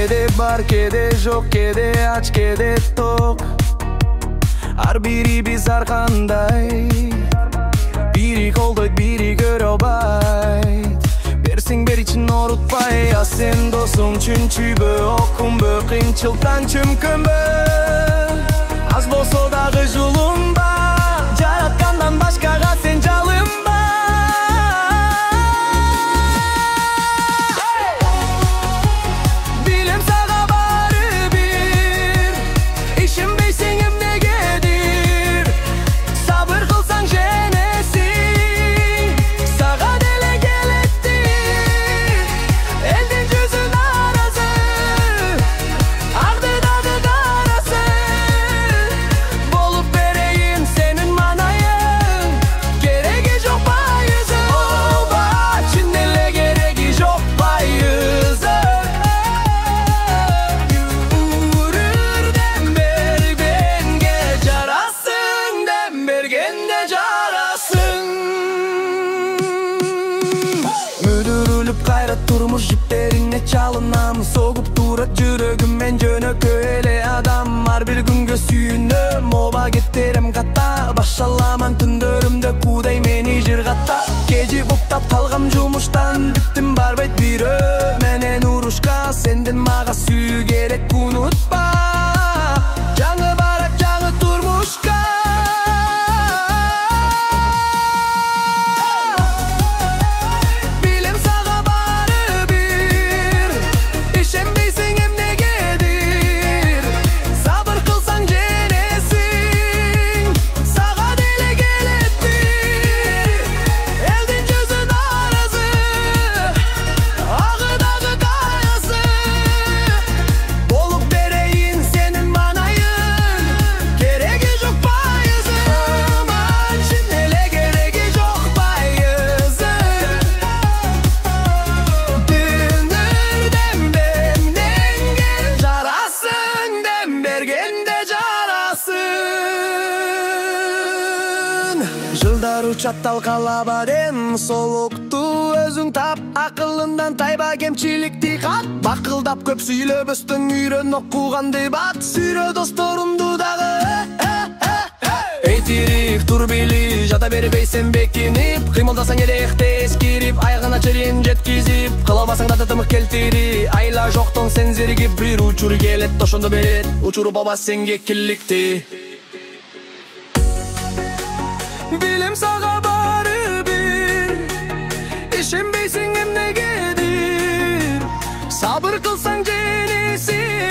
Kede bar, kede жоқ, kede aç, kede tok. Ар бири биз аркандай, бири колдойт, бири көрө албайт. Берсең бер ичин орутпай, а сен досуң үчүн чүйбө, окунбө, кыйынчылыктан чөмкөнбө. Аз болсо дагы жулунба, жараткандан башкага сен жалынба. Билем сага баары бир, ишенбейсең эмнегедир. Сабыр кылсаң женесиң, сага деле келеттир. Элдин жүзү наразы, арды дагы карасы. Болуп берейин сенин манайың, кереги жок байызы. Ооба, чын эле кереги жок байызы. Урur дем бергенге жарасың, дем бергенде жарасың. Мүдүрүлүп кайра турмуш жиптерине чалынам. Согуп турат жүрөгүм, мен жөнөкөй эле адам. Ар бир күнгө сүйүнөм, оба кеттерем ката. Башаламан түндөрүмдө куудай мени жыргата. Кежи буктап калгам жумуштан, бүттүм барбайт бирөө менен урушка. Сенден мага сүйүү керек, унутпа. Жаңы барак, жаңы турмушка. Билем сага баары бир, ишенбейсең эмнегедир. Сабыр кылсаң женесиң, сага деле келеттир. Элдин жүзү наразы, агы дагы каясы. Болуп берейин сенин манайың, кереги жок байызы. Чын эле кереги жок байызы. Дүнүр дем бергенге жарасың, дем бергенде жарасың. Жылдар учат талкалаба дем солукту өзүң тап. Акылыңдан тайба кемчиликти кат. Бакылдап көп сүйлөбөстөн үйрөн окуганды бат. Сүйрө досторумду дагы. Эй тирик, тур били, жата бербейсен бекинип. Кыймылдасаң элехте эскирип, аягына чейин жеткизип. Кылабасаң да тымык келтири, айла жоктон сен зеригип. Бир учур келет, ошондо берет, учуру баба сенге киликти. Билем сага баары бир, ишенбейсең эмнегедир. Сабыр кылсаң женесиң,